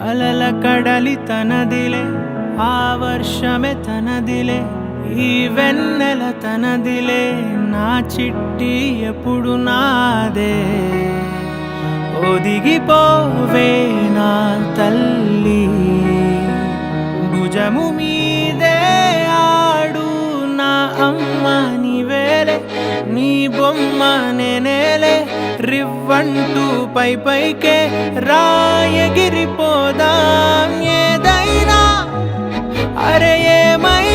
అలల కడలి తనదిలే, ఆ వర్షమే తనదిలే, ఈ వెన్నెల తనదిలే, నా చిట్టి ఎప్పుడు నాదే. ఒదిగిపోవే నా తల్లి, భుజము మీదే ఆడు నా అమ్మ నీవేలే, నీ బొమ్మ నేనేలే, రివ్వంటూ పై పైకే రాయగిరిపోదాం ఏదైనా, అరే ఏమై